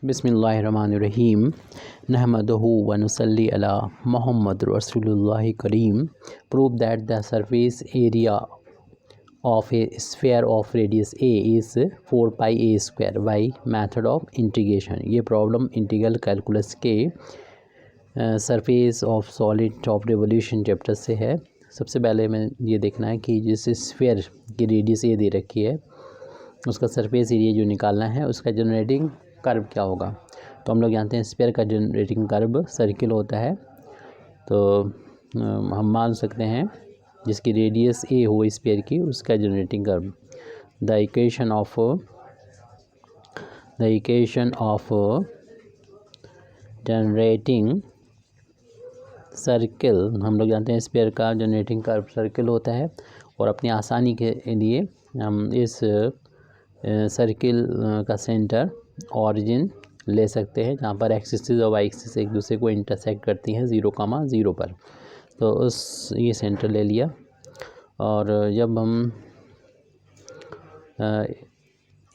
बिस्मिल्लाहिर्रहमानिर्रहीम नहमदुहु व नुसल्ली अला मुहम्मद रसूलुल्लाह करीम। Prove that the surface area of a sphere of radius a is 4 pi a square by method of integration। ये प्रॉब्लम इंटीग्रल कैलकुलस के surface of solid of revolution chapter से है। सबसे पहले हमें ये देखना है कि जिस स्फीयर की रेडियस ए दे रखी है उसका सरफेस एरिया जो निकालना है उसका जनरेटिंग कर्व क्या होगा। तो हम लोग जानते हैं स्फीयर का जनरेटिंग कर्व सर्किल होता है, तो हम मान सकते हैं जिसकी रेडियस ए हो स्फीयर की उसका generating curve. The equation of generating circle, हम लोग जानते हैं स्फीयर का जनरेटिंग कर्व सर्किल होता है और अपनी आसानी के लिए हम इस सर्किल का सेंटर ऑरिजिन ले सकते हैं जहाँ पर एक्सिस और वाई एक्सिस एक दूसरे को इंटरसेक्ट करती हैं 0,0 पर। तो उस ये सेंटर ले लिया और जब हम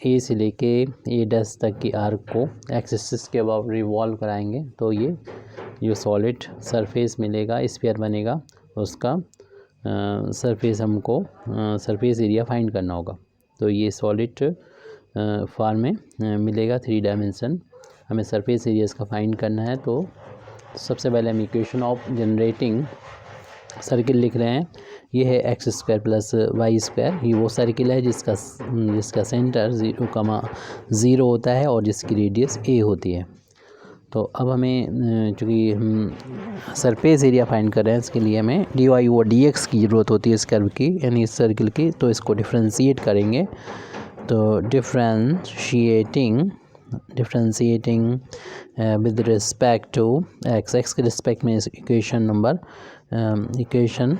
ए से लेके ए डैश तक की आर्क को एक्सिस के अबाउट रिवॉल्व कराएंगे तो ये जो सॉलिड सरफेस मिलेगा स्फीयर बनेगा उसका सरफेस हमको सरफेस एरिया फाइंड करना होगा। तो ये सॉलिड फॉर्म में मिलेगा 3 डायमेंशन, हमें सरफेस एरिया इसका फाइंड करना है। तो सबसे पहले हम इक्वेशन ऑफ जनरेटिंग सर्किल लिख रहे हैं। ये है x square plus y square, ये वो सर्किल है जिसका सेंटर 0,0 होता है और जिसकी रेडियस ए होती है। तो अब हमें चूँकि हम सरफेस एरिया फाइंड कर रहे हैं इसके लिए हमें डी वाई और डी एक्स की ज़रूरत होती है इस कर्व की यानी इस सर्किल की। तो इसको डिफ्रेंशिएट करेंगे, तो differentiating with respect to x के रिस्पेक्ट में इक्वेशन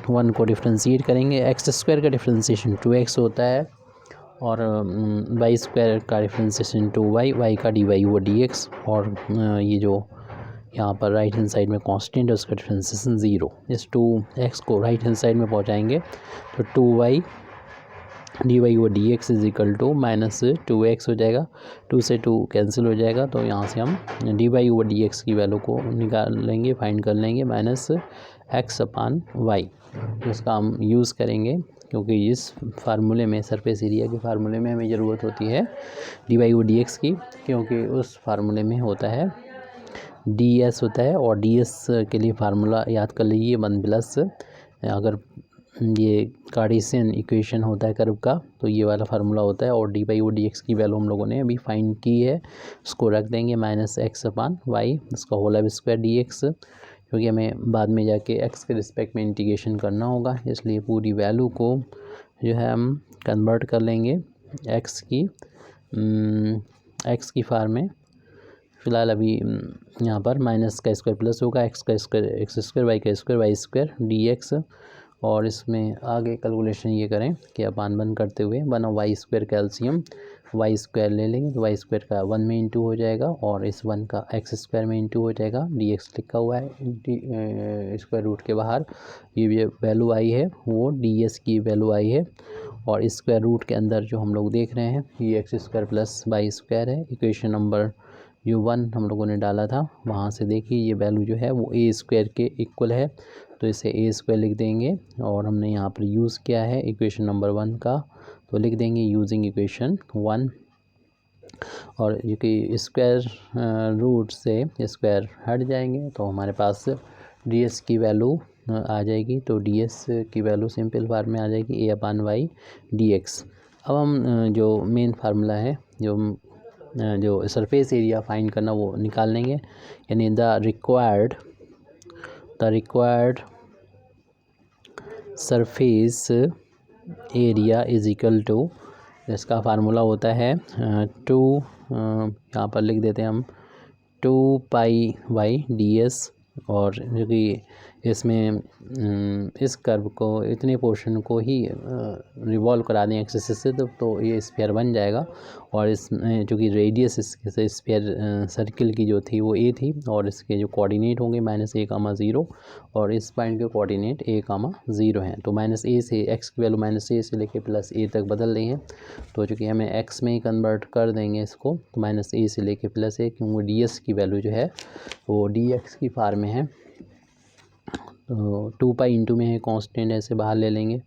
1 को डिफ्रेंशिएट करेंगे। एक्स स्क्वायर का डिफ्रेंशिएशन 2x होता है और वाई स्क्वायर का डिफ्रेंशिएशन 2y, वाई का डी वाई वो डी एक्स और ये जो यहाँ पर राइट हैंड साइड में कांस्टेंट है उसका डिफ्रेंशिएशन 0। इस 2x को राइट हैंड साइड में पहुँचाएंगे तो 2y डी वाई वो d x is equal to -2x हो जाएगा, 2 से 2 कैंसिल हो जाएगा। तो यहाँ से हम डी वाई वो डी एक्स की वैल्यू को निकाल लेंगे, फाइंड कर लेंगे -x/y। इसका हम यूज़ करेंगे क्योंकि इस फार्मूले में सरफेस एरिया के फार्मूले में हमें ज़रूरत होती है डी वाई वो डी एक्स की, क्योंकि उस फार्मूले में होता है डी एस होता है और डी एस के लिए फार्मूला याद कर लीजिए 1+ अगर ये कार्टेशियन इक्वेशन होता है कर्व का तो ये वाला फार्मूला होता है और डी वाई ओ डी एक्स की वैल्यू हम लोगों ने अभी फाइंड की है, उसको रख देंगे -x/y, उसका होल स्क्वायर डी एक्स, क्योंकि हमें बाद में जाके x के रिस्पेक्ट में इंटीग्रेशन करना होगा इसलिए पूरी वैल्यू को जो है हम कन्वर्ट कर लेंगे x की फॉर्म में। फ़िलहाल अभी यहाँ पर माइनस का स्क्वायर प्लस होगा x स्क्वायर वाई का square y square d x, और इसमें आगे कैलकुलेशन ये करें कि अपान 1 करते हुए 1/y square calcium Y square ले लेंगे तो वाई स्क्वायर का 1 में इंटू हो जाएगा और इस 1 का एक्स स्क्वायर में इंटू हो जाएगा। डी एक्स लिखा हुआ है स्क्वायर रूट के बाहर, ये वैल्यू आई है वो डी एस की वैल्यू आई है और स्क्वायर रूट के अंदर जो हम लोग देख रहे हैं ये x square plus y square है। इक्वेशन नंबर जो 1 हम लोगों ने डाला था वहाँ से देखिए ये वैल्यू जो है वो ए स्क्वायर के इक्वल है, तो इसे ए स्क्वायर लिख देंगे और हमने यहाँ पर यूज़ किया है इक्वेशन नंबर 1 का, तो लिख देंगे यूजिंग इक्वेशन 1। और जो कि स्क्वायर रूट से स्क्वायर हट जाएंगे तो हमारे पास डी एस की वैल्यू आ जाएगी। तो डी एस की वैल्यू सिंपल फॉर्म में आ जाएगी a/y डी एक्स। अब हम जो मेन फार्मूला है जो सरफेस एरिया फाइंड करना वो निकाल लेंगे, यानी the required surface area is equal to, इसका फार्मूला होता है 2 यहाँ पर लिख देते हैं हम 2 पाई वाई डी एस, और जो कि इसमें इस कर्व को इतने पोर्शन को ही रिवॉल्व करा दें एक्स एक्सिस से तो ये स्फीयर बन जाएगा। और इसमें जो कि रेडियस इसके स्फीयर सर्किल की जो थी वो ए थी, और इसके जो कोऑर्डिनेट होंगे -a,0 और इस पॉइंट के कोऑर्डिनेट a,0 हैं। तो -a से एक्स की वैल्यू -a से लेके +a तक बदल रही है। तो चूँकि हमें एक्स में ही कन्वर्ट कर देंगे इसको, तो -a से लेके +a, क्योंकि ds की वैल्यू जो है वो dx की फॉर्म में है। तो 2 पाई इंटू में है कांस्टेंट, ऐसे बाहर ले लेंगे।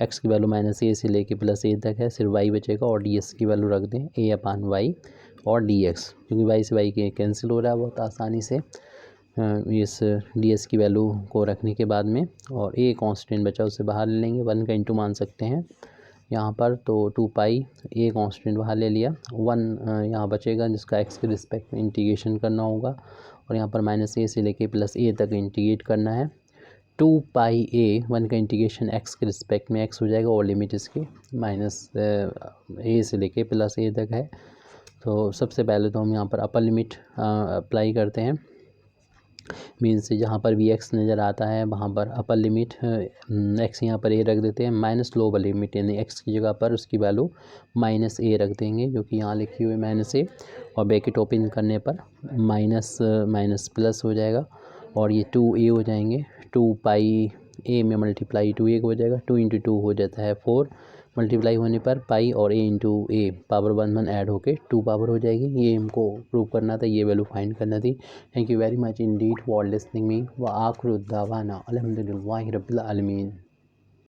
x की वैल्यू -a से लेके +a तक है, सिर्फ y बचेगा और ds की वैल्यू रख दें a/y और dx, क्योंकि y से y के कैंसिल हो रहा है बहुत आसानी से इस ds की वैल्यू को रखने के बाद में। और a कांस्टेंट बचा उसे बाहर ले लेंगे, 1 का इंटू मान सकते हैं यहाँ पर। तो 2 पाई a कांस्टेंट बाहर ले लिया, 1 यहाँ बचेगा जिसका x के रिस्पेक्ट में इंटीग्रेशन करना होगा, और यहाँ पर -a से लेके +a तक इंटीग्रेट करना है। 2 पाई a, 1 का इंटीग्रेशन x के रिस्पेक्ट में x हो जाएगा, और लिमिट इसकी -a से लेके +a तक है। तो सबसे पहले तो हम यहाँ पर अपर लिमिट अप्लाई करते हैं। मीन्स जहाँ पर भी x नज़र आता है वहाँ पर अपर लिमिट x यहाँ पर a रख देते हैं, माइनस लोअर लिमिट यानी x की जगह पर उसकी वैल्यू -a रख देंगे, जो कि यहाँ लिखी हुई -a, और ब्रैकेट ओपन करने पर माइनस माइनस प्लस हो जाएगा, और ये 2a हो जाएंगे। 2 पाई a में मल्टीप्लाई 2a हो जाएगा, 2 इंटू 2 हो जाता है 4, मल्टीप्लाई होने पर पाई और a into a power 1 add होके 2 पावर हो जाएगी। ये हमको प्रूव करना था, ये वैल्यू फाइंड करना थी। Thank you very much Indeed for listening me व आखिर दावाना अल्हम्दुलिल्लाहि रब्बिल आलमीन।